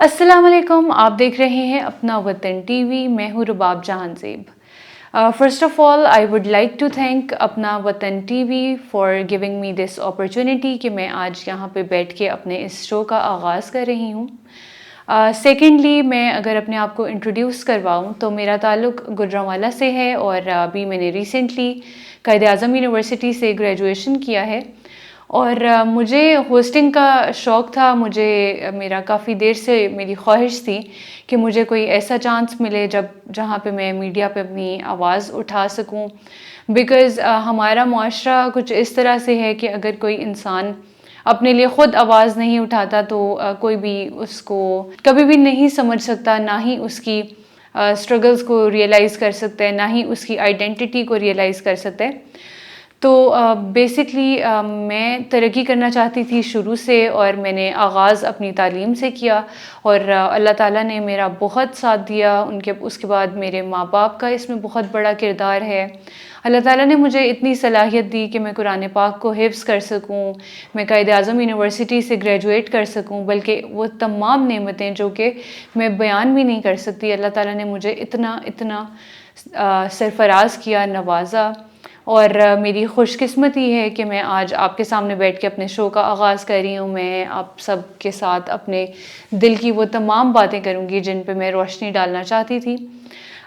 अस्सलाम वालेकुम। आप देख रहे हैं अपना वतन टीवी। मैं हूँ Rubab Jahan Zeb. First of all I would like to thank Apna Watan TV for giving me this opportunity कि मैं आज यहाँ पे बैठ के अपने इस शो का आगाज़ कर रही हूँ। सेकेंडली मैं अगर अपने आप को इंट्रोड्यूस करवाऊँ तो मेरा ताल्लुक़ गुजरांवाला से है और अभी मैंने रिसेंटली कायद-ए-आज़म यूनिवर्सिटी से ग्रेजुएशन किया है। और मुझे होस्टिंग का शौक़ था। मेरा काफ़ी देर से मेरी ख्वाहिश थी कि मुझे कोई ऐसा चांस मिले जहाँ पे मैं मीडिया पे अपनी आवाज़ उठा सकूं। बिकॉज़ हमारा मुआशरा कुछ इस तरह से है कि अगर कोई इंसान अपने लिए ख़ुद आवाज़ नहीं उठाता तो कोई भी उसको कभी भी नहीं समझ सकता, ना ही उसकी स्ट्रगल्स को रियलाइज़ कर सकता है, ना ही उसकी आइडेंटिटी को रियलाइज़ कर सकता है। तो बेसिकली मैं तरक्की करना चाहती थी शुरू से और मैंने आगाज़ अपनी तालीम से किया और अल्लाह ताला ने मेरा बहुत साथ दिया। उसके बाद मेरे माँ बाप का इसमें बहुत बड़ा किरदार है। अल्लाह ताला ने मुझे इतनी सलाहियत दी कि मैं कुरान पाक को हिफ्ज़ कर सकूं, मैं कायद-ए-आज़म यूनिवर्सिटी से ग्रेजुएट कर सकूं, बल्कि वो तमाम नेमतें जो कि मैं बयान भी नहीं कर सकती। अल्लाह ताला ने मुझे इतना इतना सरफ़राज़ किया, नवाज़ा। और मेरी खुशकिस्मती है कि मैं आज आपके सामने बैठ के अपने शो का आगाज़ कर रही हूँ। मैं आप सब के साथ अपने दिल की वो तमाम बातें करूँगी जिन पे मैं रोशनी डालना चाहती थी।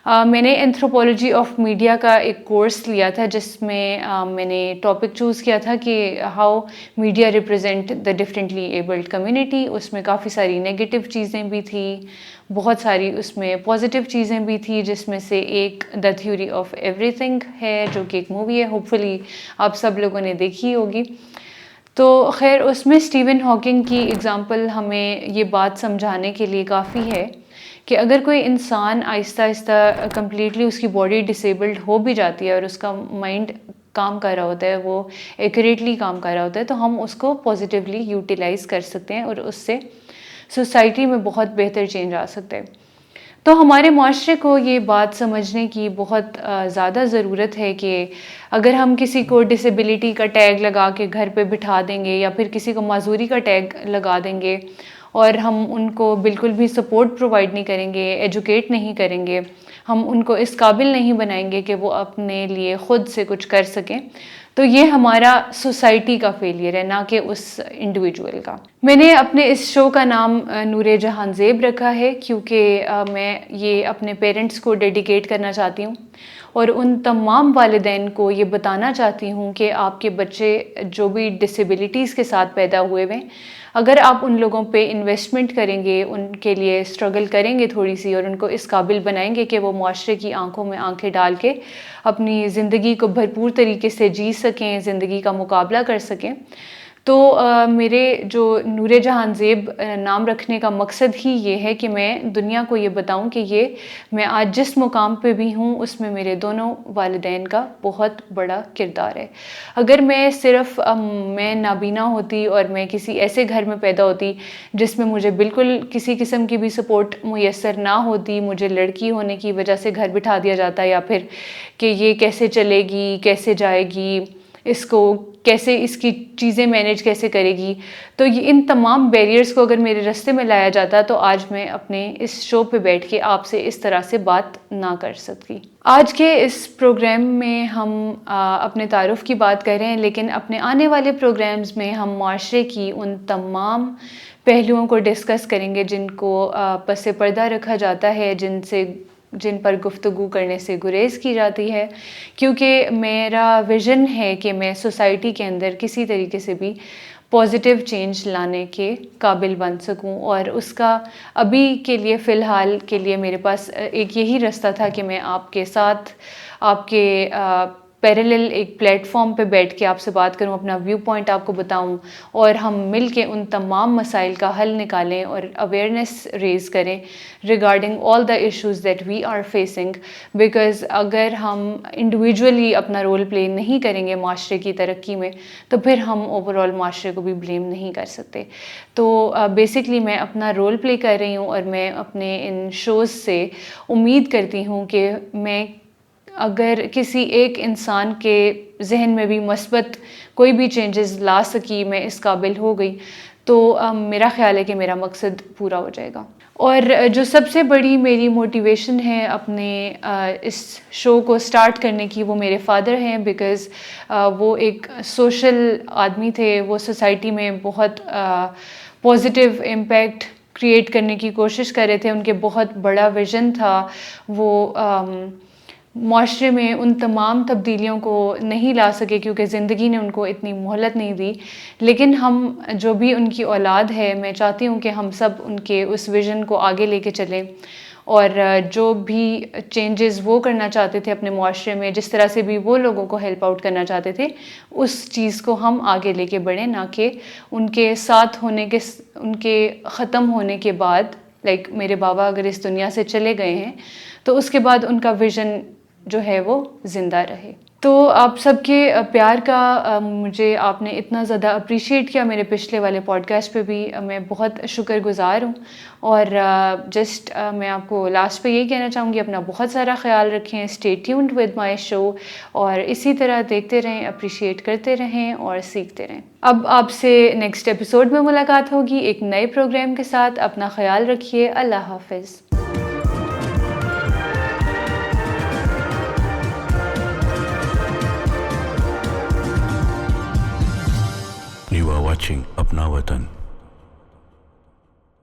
मैंने एंथ्रोपोलॉजी ऑफ मीडिया का एक कोर्स लिया था जिसमें मैंने टॉपिक चूज़ किया था कि how media represent the differently abled community. उसमें काफ़ी सारी नेगेटिव चीज़ें भी थी, बहुत सारी उसमें पॉजिटिव चीज़ें भी थी, जिसमें से एक द थ्योरी ऑफ एवरीथिंग है जो कि एक मूवी है, होपफुली आप सब लोगों ने देखी होगी। तो खैर उसमें स्टीवन हॉकिंग की एग्ज़ाम्पल हमें ये बात समझाने के लिए काफ़ी है कि अगर कोई इंसान आहिस्ता आहिस्ता कंप्लीटली उसकी बॉडी डिसेबल्ड हो भी जाती है और उसका माइंड काम कर रहा होता है, वो एक्यूरेटली काम कर रहा होता है, तो हम उसको पॉजिटिवली यूटिलाइज़ कर सकते हैं और उससे सोसाइटी में बहुत बेहतर चेंज आ सकता है। तो हमारे मुआशरे को ये बात समझने की बहुत ज़्यादा ज़रूरत है कि अगर हम किसी को डिसेबिलिटी का टैग लगा के घर पे बिठा देंगे या फिर किसी को माजूरी का टैग लगा देंगे और हम उनको बिल्कुल भी सपोर्ट प्रोवाइड नहीं करेंगे, एजुकेट नहीं करेंगे, हम उनको इस काबिल नहीं बनाएंगे कि वो अपने लिए ख़ुद से कुछ कर सकें, तो ये हमारा सोसाइटी का फेलियर है, ना कि उस इंडिविजुअल का। मैंने अपने इस शो का नाम नूरे जहान ज़ेब रखा है क्योंकि मैं ये अपने पेरेंट्स को डेडिकेट करना चाहती हूँ और उन तमाम वालिदैन को ये बताना चाहती हूँ कि आपके बच्चे जो भी डिसेबिलिटीज़ के साथ पैदा हुए हुए, अगर आप उन लोगों पे इन्वेस्टमेंट करेंगे, उनके लिए स्ट्रगल करेंगे थोड़ी सी और उनको इस काबिल बनाएंगे कि वो मुआशरे की आंखों में आंखें डाल के अपनी ज़िंदगी को भरपूर तरीके से जी सकें, ज़िंदगी का मुकाबला कर सकें, तो मेरे जो नूरे जहान ज़ेब नाम रखने का मकसद ही ये है कि मैं दुनिया को ये बताऊं कि ये मैं आज जिस मुकाम पे भी हूँ उसमें मेरे दोनों वालिदैन का बहुत बड़ा किरदार है। अगर मैं सिर्फ़ मैं नाबीना होती और मैं किसी ऐसे घर में पैदा होती जिसमें मुझे बिल्कुल किसी किस्म की भी सपोर्ट मुयस्सर ना होती, मुझे लड़की होने की वजह से घर बिठा दिया जाता या फिर कि ये कैसे चलेगी, कैसे जाएगी, इसको कैसे, इसकी चीज़ें मैनेज कैसे करेगी, तो ये इन तमाम बैरियर्स को अगर मेरे रास्ते में लाया जाता तो आज मैं अपने इस शो पे बैठ के आपसे इस तरह से बात ना कर सकती। आज के इस प्रोग्राम में हम अपने तारुफ़ की बात कर रहे हैं, लेकिन अपने आने वाले प्रोग्राम्स में हम माशरे की उन तमाम पहलुओं को डिस्कस करेंगे जिनको पस पर्दा रखा जाता है, जिन पर गुफ्तगू करने से गुरेज़ की जाती है, क्योंकि मेरा विज़न है कि मैं सोसाइटी के अंदर किसी तरीके से भी पॉजिटिव चेंज लाने के काबिल बन सकूं। और उसका अभी के लिए फ़िलहाल के लिए मेरे पास एक यही रास्ता था कि मैं आपके साथ आपके पैरेलल एक प्लेटफॉर्म पे बैठ के आपसे बात करूं, अपना व्यू पॉइंट आपको बताऊं और हम मिल के उन तमाम मसाइल का हल निकालें और अवेयरनेस रेज़ करें regarding all the issues that we are facing. Because अगर हम इंडिविजुअली अपना रोल प्ले नहीं करेंगे माशरे की तरक्की में, तो फिर हम ओवरऑल माशरे को भी ब्लेम नहीं कर सकते। तो बेसिकली मैं अपना रोल प्ले कर रही हूँ और मैं अपने इन शोज़ से उम्मीद करती हूँ कि मैं अगर किसी एक इंसान के जहन में भी मस्बत कोई भी चेंजेस ला सकी, मैं इस काबिल हो गई, تو میرا خیال ہے کہ میرا مقصد پورا ہو جائے گا. اور جو سب سے بڑی میری موٹیویشن ہے اپنے اس شو کو اسٹارٹ کرنے کی، وہ میرے فادر ہیں، بیکاز وہ ایک سوشل آدمی تھے. وہ سوسائٹی میں بہت پازیٹیو امپیکٹ کریٹ کرنے کی کوشش کر رہے تھے. ان کے بہت بڑا ویژن تھا. وہ معاشرے میں ان تمام تبدیلیوں کو نہیں لا سکے کیونکہ زندگی نے ان کو اتنی مہلت نہیں دی. لیکن ہم جو بھی ان کی اولاد ہے، میں چاہتی ہوں کہ ہم سب ان کے اس ویژن کو آگے لے کے چلیں، اور جو بھی چینجز وہ کرنا چاہتے تھے اپنے معاشرے میں، جس طرح سے بھی وہ لوگوں کو ہیلپ آؤٹ کرنا چاہتے تھے، اس چیز کو ہم آگے لے کے بڑھیں، نہ کہ ان کے ساتھ ہونے کے، ان کے ختم ہونے کے بعد، لائک میرے بابا اگر اس دنیا سے چلے گئے ہیں تو اس کے بعد ان کا ویژن جو ہے وہ زندہ رہے. تو آپ سب کے پیار کا مجھے آپ نے اتنا زیادہ اپریشیٹ کیا میرے پچھلے والے پوڈ کاسٹ پہ بھی، میں بہت شکر گزار ہوں. اور جسٹ میں آپ کو لاسٹ پہ یہی کہنا چاہوں گی، اپنا بہت سارا خیال رکھیں. اسٹے ٹیونڈ ود مائی شو، اور اسی طرح دیکھتے رہیں، اپریشیٹ کرتے رہیں اور سیکھتے رہیں. اب آپ سے نیکسٹ ایپیسوڈ میں ملاقات ہوگی ایک نئے پروگرام کے ساتھ. اپنا خیال رکھیے. اللہ حافظ. You are watching Apna Watan.